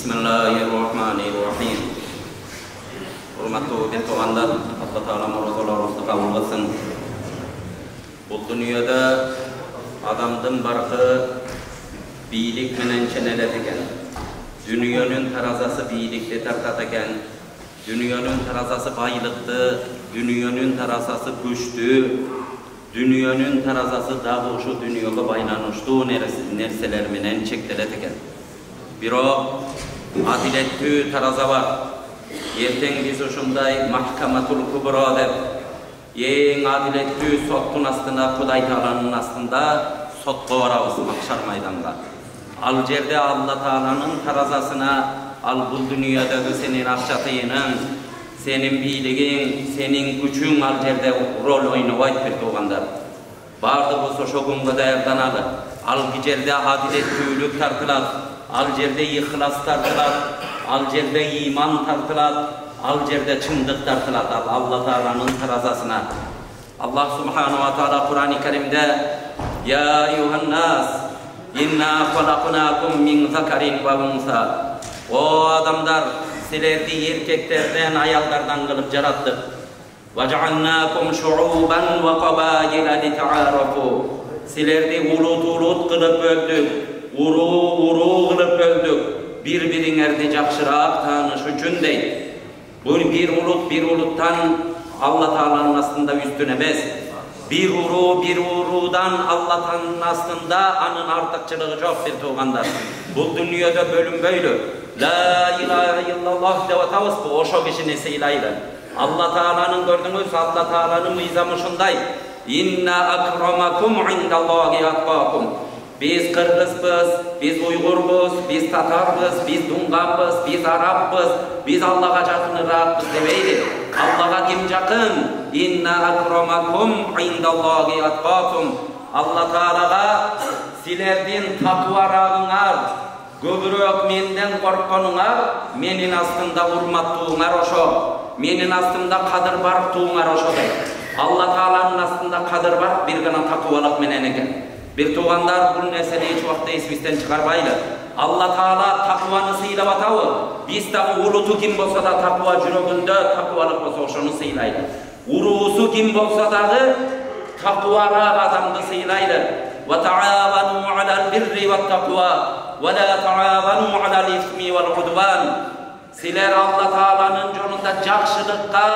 Bismillahirrahmanirrahim. Hurmatly betogandar, Allah Taala murozalaryňyzdy kabul kılsyn. Bu dünýede adamdyn barky biýlik menen çenelet eken. Dünýanyň tarazasy biýlikde tartat eken. Dünýanyň tarazasy baýlykdy, dünýanyň tarazasy güçlü, dünýanyň tarazasy dagı uşu dünýäge baýlanýşly nerseler menen çekdelet eken. Birok adiletli taraza var. Erteň biz uşunday Mahkamatul Kubra dep eň adiletli sottun astına Hudaý Taalanyň astında sotga barabız mahşar maydanga. Al jerde Allah Taalanyň tarazasına al bu dünýädägi senin akçatynyň, senin biýligin, senin güçüň al jerde rol oynaýt bir togandar. Bardygy şo günge daýardanaly. Al jerde adiletlilik tartylar. Al jerde ihlas tartylar, al jerde iman tartylar, al jerde çyndyk tartylar Allah Taalanyň tarazasına. Allah Subhanahu wa Taala Kur'an-ı Kerimde ya eyyuhan nas inna halaqnakum min zakarin ve unsa. O adamlar, sizlerdi erkeklerden, ayallardan kılıp yarattık. Ve ja'alnakum şu'uban ve qabaila lita'arafu. Sizlerdi ulut kılıp öldük. Uru kılıp öldük. Bir-biriňerdi jakşyrak tanış üçin deyip. Bu bir uluttan Allah Taalanyň astında üstün emes. Bir urudan Allah Taalanyň astında anın artykçylygy jok bir togandar. Bu dünýede bölüm böýlü. La ilahe illallah dep atabız, bu oşo kişini seylaýlar. Allah Taalanyň gördüňüz, Allah Taalanyň myzamy şunday. Inna akramakum indallahi atqakum. Biz Kırgızbız, biz Uygurbuz, biz Tatarbız, biz Dungambız, biz Arapbız, biz Allah'a jakynyrapbız debeydi. Allah'a kim jakyn? Inna akramakum indallahi atqakum. Allah Taalaga silerden takwarağıňar, göbürök menden korkanyňar, menin astymda urmatlygyňar oşo. Menin astymda kadyr barykdygyňar oşo. Allah Taalanyň astymda kadyr bar, bir gana takwalyk menen eken. Bir togandar bu neseli hiç vaqtda esibizden çıkarbaylı. Allah Taala takvany syýlap atawy. Biz tağı ulutu kim bolsa da takwa jüreginde takwalyk bolsa oşonu syýlaýdy. Urusu kim bolsa dağı takwarak adamdy syýlaýdy. Ve ta'awanu 'alal birri wat taqwa ve la ta'awanu alal ismi vel udwan. Siler Allah Taalanyň jolunda jakşylykka,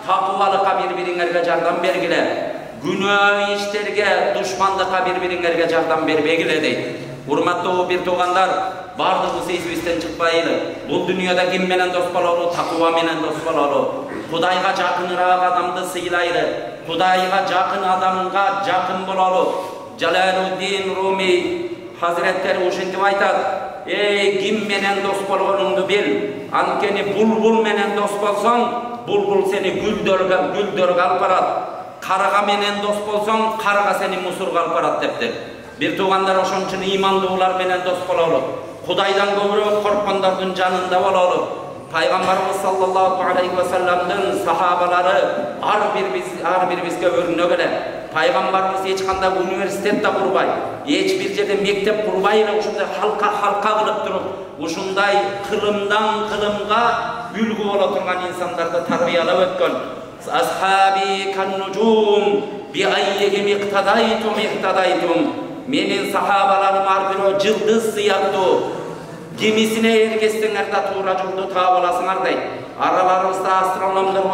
takwalykka bir-biriňerge jardam bergile. Günah işlerge, düşmanlıkka bir-biriňerge jardam berbegile deyip. Hurmatly bir togandar, bardygy sezibizden çykpaýly. Bu dünýäde kim menen dost bolary, takwa menen dost bolary. Hudaýga jakynrak adamdy syýlaýly. Hudaýga jakyn adamga jakyn bolary. Jalaluddin Rumi Hazretleri uşintip aýtat. Ey kim menen dost bolganyňdy bil. Ankeni bulbul menen dost bolsaň, bulbul seni güldörge alyp barat. Karaga menen dost bolsaň, karaga seni musurga alyp barat depdir. Bir togandar oşon üçin imanlylar menen dost bolaly. Hudaýdan göbürök korkpandardyň janynda bolaly. Paýgambarymyz sallallahu aleyhi ve sellemden sahabalary har bir bizge örnek ele. Paýgambarymyz hiç kanda üniversitetde kurbaý, hiç bir jerde mektep kurbaý ele, uşunday halka kılıp durup, uşunday kılımdan kılımga ülgü bola turgan insanlardy tarbiyalap ötken. Ashabi kan nujum bi ayyihim iqtadaytum. Menin sahabalarym arbiro jyldız syýapdy. Gemisine ergesdiňer da toora joldu taap alasyňar deyip. Aralarybızda astronomlar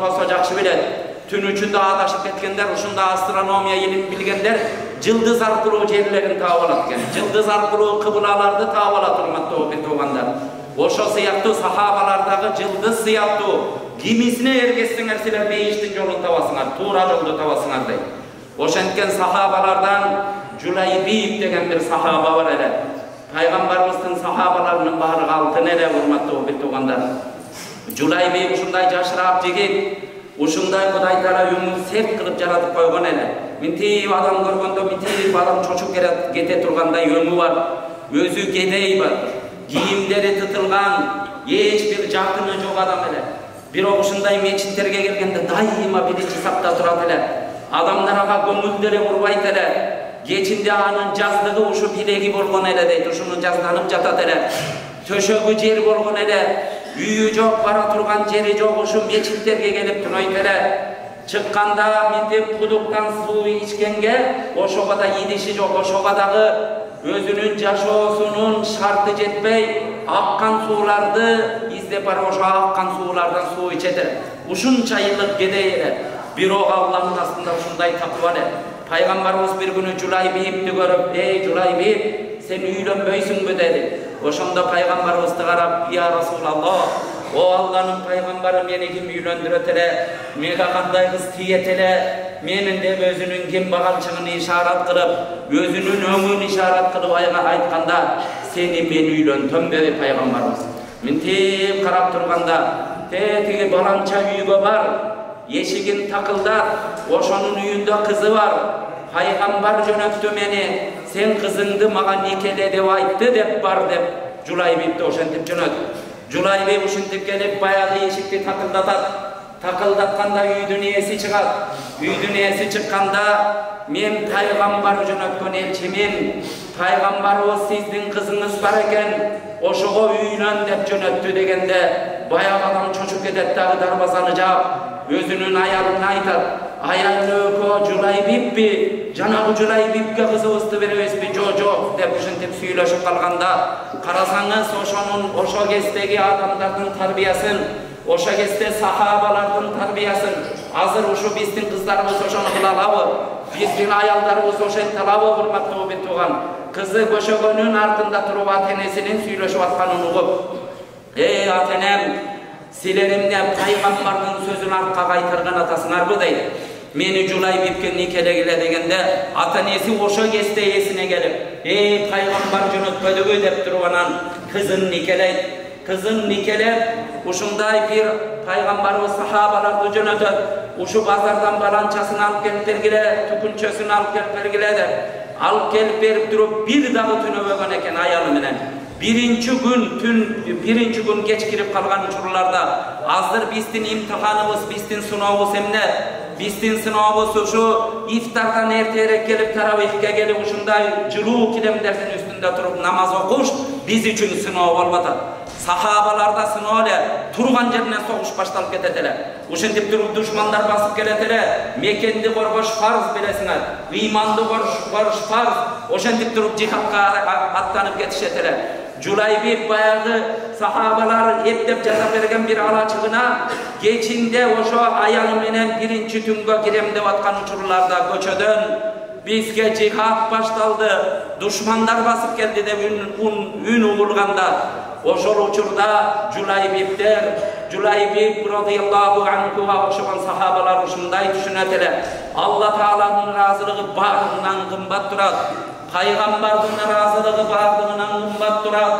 bolsa jakşy bilet. Tün üçünde adaşıp ketkenler, uşunda astronomiya ilimi bilgenler jyldız arkulu jerlerini taap alat eken. Jyldız arkulu kıblalardy taap alat hurmatly bir togandar. Oşo syýapdy sahabalardagy jyldız syýapdy. Gemisine ergesdiňer siler beýişdiň jolun tabasyňar, toora joldu tabasyňar deyip. Oşentken sahabalardan Julaybiy degen bir sahaba var ele. Paýgambarymyzyň sahabalarynyň barygy altyn ele hurmatly bir togandar. Julaybiy uşunday jaşyrak jigit, uşunday Hudaý Taala ömür sert kılıp jaratyp koýgan ele. Mintip adam görgöndө mintip adam çoçuk gete turganday ömü var. Özü gedey bar. Giyimleri tutulgan, hiç bir jakyny jok adam ele. Bir uşunday meçitlerge gelgende daima birinci sapda turat ele. Adamlara gömüldere urbayt ele. Geçinde anın jazdığı uşu bilegi bolgon ele deydi. Uşunun jazdanıp jatat ele. төшөгү жер болгон эле, үйү жок, бара турган жери жок, ушу мечиттерге келип тунойт эле. Чыкканда мынтип кудуктан суу ичкенге ошого да идиши жок, ошого дагы өзүнүн жашоосунун шарты жетпей, аккан сууларды издеп барып ошо аккан суулардан суу ичет. Ушунча йылык кедей эле. Бирок Аллахтын астында ушундай такыба эле. Пайгамбарыбыз бир күнү Жулайбипти көрүп, "Эй Жулайбип, сен үйлөнбөйсүңбү?" деди. Ошондо пайгамбарыбызды карап, "Я Расулаллах, о Алланын пайгамбары, мени ким үйлөндүрөт эле? Мени кандай кыз тиет эле?" Менин деп өзүнүн кем багалчыгын ишарат кылып, өзүнүн өңүн ишарат кылып айтканда, "Сени мен үйлөнтөм" деди пайгамбарыбыз. Мынтип карап турганда, тиги баланча үйгө бар, эшигин такылдат, ошонун үйүндө кызы бар. Пайгамбар жөнөттү мени, "Сен кызыңды мага никеле деп айтты" деп бар деп Жулайбипти ошентип жөнөттү. Жулайбип ушинтип келип баягы эшикти такылдатат. Такылдатканда үйдүн ээси чыгат. Үйдүн ээси чыкканда, "Мен пайгамбар жөнөткөн элчимин. Пайгамбарыбыз сиздин кызыңыз бар экен, ошого үйлөн деп жөнөттү" дегенде, баягы адам чочуп кетет дагы дарбазаны жаап, өзүнүн аялына айтат. "Аялы өкө Жулайбиппи? Жанагы Жулайбипке кызыбызды беребизби?" "Жок" деп ушинтип сүйлөшүп калганда, карасаңыз ошо кездеги адамдардын тарбиясын, ошо кезде сахабалардын тарбиясын, азыр ушу биздин кыздарыбыз ошону кыла алабы? Биздин аялдарыбыз ошентип алабы, урматтуу бир тууган? Кызы көшөгөнүн артында туруп ата-энесинин сүйлөшүп атканын угуп, "Эй ата-энем, силер эмне пайгамбардын сөзүн артка кайтарган атасыңарбы?" дейт. "Мени Жулайбипке никелегиле" дегенде, ата-энеси ошо кезде эсине келип, "Эй пайгамбар жөнөтпөдүбү" деп туруп анан кызын никелейт. Кызын никелеп, ушундай бир пайгамбарыбыз сахабаларды жөнөтөт. "Ушу базардан баланчасын алып келип бергиле, түкүнчөсүн алып келип бергиле" деп алып келип берип туруп, бир дагы түнөбөгөн экен аялы менен. Биринчи күн кеч кирип калган учурларда, азыр биздин имтиханыбыз, биздин сынообуз эмне? Биздин сынообуз ушу ифтардан эртерээк келип, таравихке келип, ушундай жылуу килемдердин үстүндө туруп намаз окуш биз үчүн сыноо болуп атат. Сахабаларда сыноо эле, турган жеринен согуш башталып кетет эле. Ушинтип туруп душмандар басып келет эле. Мекенди коргош фарз билесиңер, ыйманды коргош фарз. Ошентип туруп жихадка аттанып кетишет эле. Жулайбип баягы сахабалар эптеп жасап берген бир алачыгына кечинде ошо аялы менен биринчи түнгө кирем деп аткан учурларда көчөдөн бизге жихад башталды, душмандар басып келди деп үн угулганда, ошол учурда Жулайбип радыйаллаху анхуга окшогон сахабалар ушундай түшүнөт эле. Алла Тааланын ыраазылыгы бардыгынан кымбат турат. Пайгамбардын ыраазылыгы бардыгынан кымбат турат.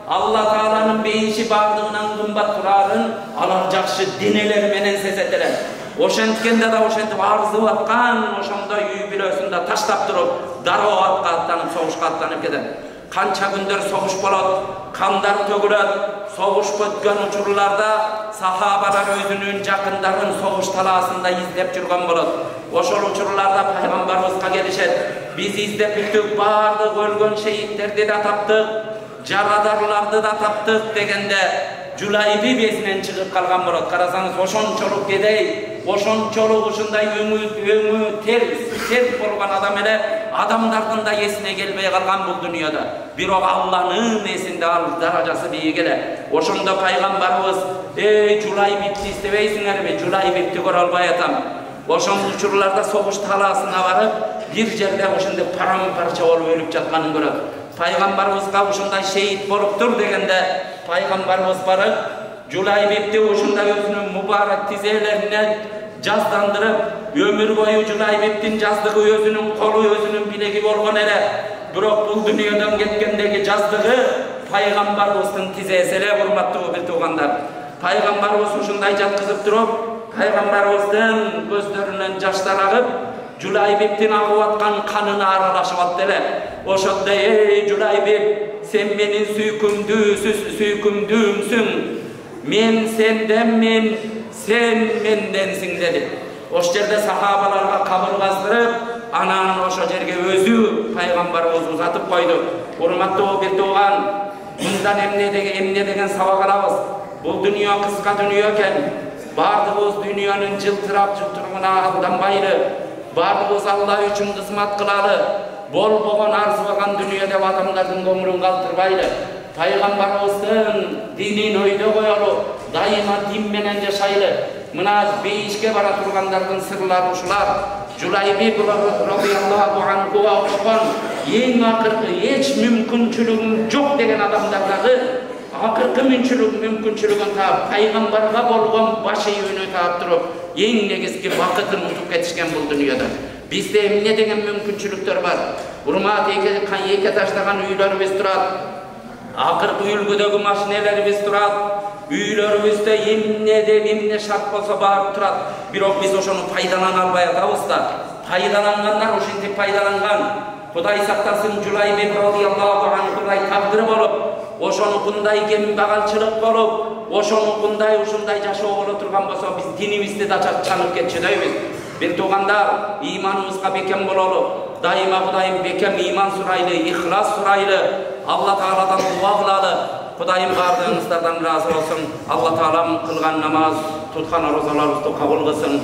Алла Тааланын бейиши бардыгынан кымбат турарын алар жакшы денелер менен сезет эле. Ошенткенде да ошентип арзып аткан, ошондой үй бүлөсүндө таштап туруп, дароо атка аттанып, согушка аттанып кетет. Канча күндөр согуш болот, кандар төгүлөт. Согуш өткөн учурларда сахабалар өзүнүн жакындарын согуш талаасында издеп жүргөн болот. Ошол учурларда пайгамбарыбызга келишет. Биз издеп бүттүк, бардык өлгөн шейиттерди да таптык, жарадарларды да таптык дегенде, Жулайбип эсинен чыгып калган болот. Карасаңыз ошончолук кедей, ошончолук ушундай өңү терс болгон адам эле адамдардын да эсине келбей калган бул дүйнөдө. Бирок Алланын эсинде ал даражасы бийик эле. Ошондо пайгамбарыбыз, "Эй Жулайбипти издебейсиңерби? Жулайбипти көрө албай атам." Ошол учурларда согуш талаасына барып, бир жерде ошондой парам-парча болуп өлүп жатканын көрөт. Пайгамбарыбызга ушундай шейит болуптур дегенде, пайгамбарыбыз барып, Жулайбипти ушундай өзүнүн мубарак тизелерине жаздандырып, өмүр бою Жулайбиптин жаздыгы өзүнүн колу, өзүнүн билеги болгон эле. Бирок бул дүйнөдөн кеткендеги жаздыгы пайгамбарыбыздын тизеси эле, урматтуу бир туугандар. Пайгамбарыбыз ушундай жаткызып туруп, пайгамбарыбыздын көздөрүнөн жаштар агып, Жулайбиптин агып аткан канына аралашып атты эле. Ошондо, "Эй Жулайбип, сен менин сүйкүмдүүмсүң. Мен сенденмин, сен менденсиң" деди. Ошол жерде сахабаларга кабыр каздырып, анан ошол жерге өзү пайгамбарыбыз узатып койду. Урматтуу бир тууган, Ушундан эмне деген сабак алабыз. Бул дүйнө кыска дүйнө экен. Бардыгыбыз дүйнөнүн жылтырап-жылтырыгына алданбайлы. Бардыгыбыз Алла үчүн кызмат кылалы. Болбогон арзыбаган дүйнө деп адамдардын көңүлүн калтырбайлы. Пайгамбарыбыздын динин өйдө коелу, дайыма дин менен жашайлы. Мына бейишке бара тургандардын сырлары ушулар. Жулайбек радиаллаху анхуга окшогон эң акыркы эч мүмкүнчүлүгүм жок деген адамдардагы акыркы мүмкүнчүлүгүн таап, пайгамбарга болгон баш ийүүнү таап туруп, эң негизги бакытын утуп кетишкен бул дүйнөдө. Бизде эмне деген мүмкүнчүлүктөр бар? Урмат эки этаждаган үйлөрүбүз турат. Акыркы үлгүдөгү машинелерибиз турат. Үйлөрүбүздө эмне шарт болсо барып турат. Бирок биз ошону пайдалана албай атабыз да. Пайдалангандар ошентип пайдаланган. Кудай сактасын, Жулайбек радиаллаху анхудай тагдыры болуп, ошонукундай кембагалчылык болуп, ошонукундай ушундай жашоо боло турган болсо, биз динибизди да чанып кетчүдөйбүз. Бир туугандар, иманыбызга бекем бололу. Дайыма Кудайым бекем иман сурайлы, ихлас сурайлы. Алла Тааладан дуа кылалы. Кудайым бардыгыңыздардан разы болсун. Алла Таалам кылган намаз, туткан розаларыбызды кабыл кылсын.